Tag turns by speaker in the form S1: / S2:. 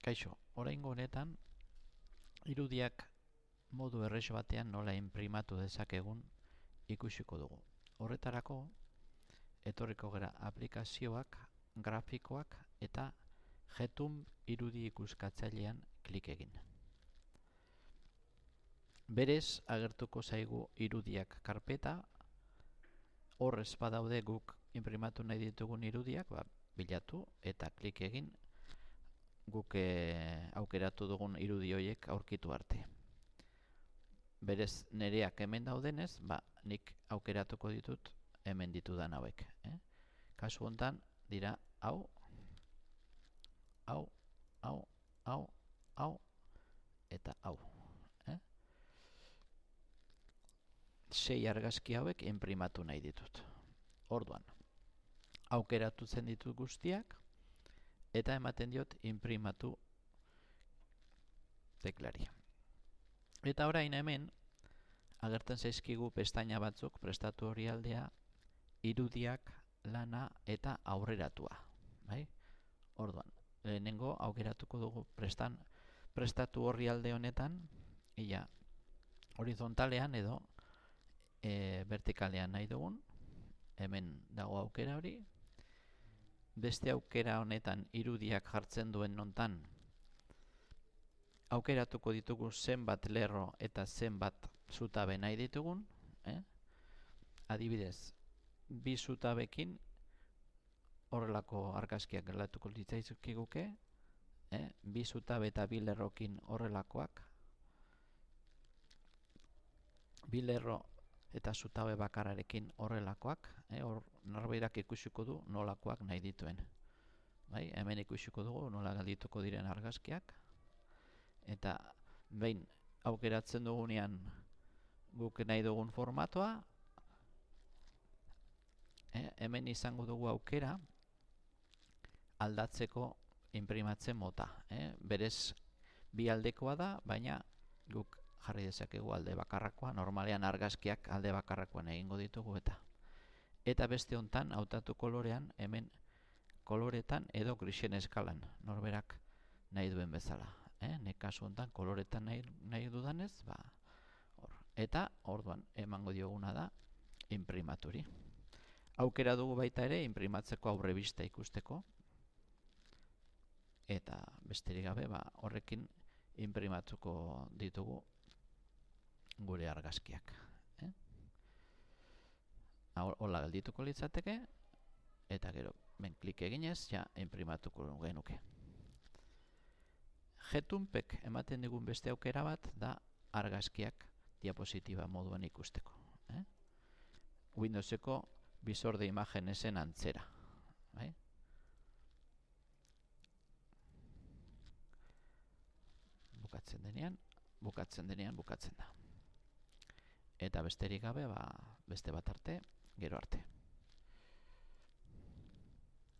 S1: Kaixo, oraingo honetan irudiak modu erres batean nola inprimatu dezakegun ikusiko dugu. Horretarako etorriko gara aplikazioak, grafikoak eta Getum irudi ikuskatzailean klik egin. Berez agertuko zaigu irudiak karpeta, horrez badaude guk inprimatu nahi ditugun irudiak, bilatu eta klik egin guk aukeratu dugun irudi horiek aurkitu arte. Berez nereak hemen daudenez, nik aukeratuko ditut hemen ditudan hauek. Kasu honetan dira hau, eta hau. 6 argazki hauek inprimatu nahi ditut. Orduan, aukeratu zen ditut guztiak, eta ematen diot inprimatu teklari. Eta orain hemen, agertzen zaizkigu pestaina batzuk, prestatu orrialdea, irudiak, lana eta aurreratua. Orduan, lehenengo aukeratuko dugu prestatu orrialde honetan, horizontalean edo vertikalean nahi dugun, hemen dago aukera hori. Beste aukera honetan irudiak jartzen duen nontan aukeratuko ditugu zenbat lerro eta zenbat zutabe nahi ditugun. Adibidez, 2 zutabekin horrelako argazkiak gertatuko litzaizkiguke, 2 zutabe eta 2 lerrokin horrelakoak, 2 lerro eta zutabe bakarrarekin horrelakoak, norbairak ikusiko du nolakoak nahi dituen. Hemen ikusiko dugu nola geldituko diren argazkiak, eta behin aukeratzen dugunean guk nahi dugun formatoa, hemen izango dugu aukera aldatzeko inprimatzen mota. Berez bi aldekoa da, baina guk jarri dezakegu alde bakarrakoa, normalean argazkiak alde bakarrakoan egingo ditugu eta beste hontan hautatu kolorean, hemen koloretan edo grisen eskalan, norberak nahi duen bezala. Nek kasu hontan koloretan nahi dudanez, eta orduan emango dioguna da inprimaturi. Aukera dugu baita ere inprimatzeko aurrebista ikusteko, eta besterik gabe horrekin inprimatuko ditugu gure argazkiak. Hola geldituko litzateke, eta gero klik eginez, inprimatuko genuke. Getumpek ematen digun beste aukera bat da argazkiak diapositiba moduan ikusteko. Windowseko visor de imagenesen antzera. Bukatzen denean bukatzen da. Eta besterik gabe, beste bat arte, gero arte.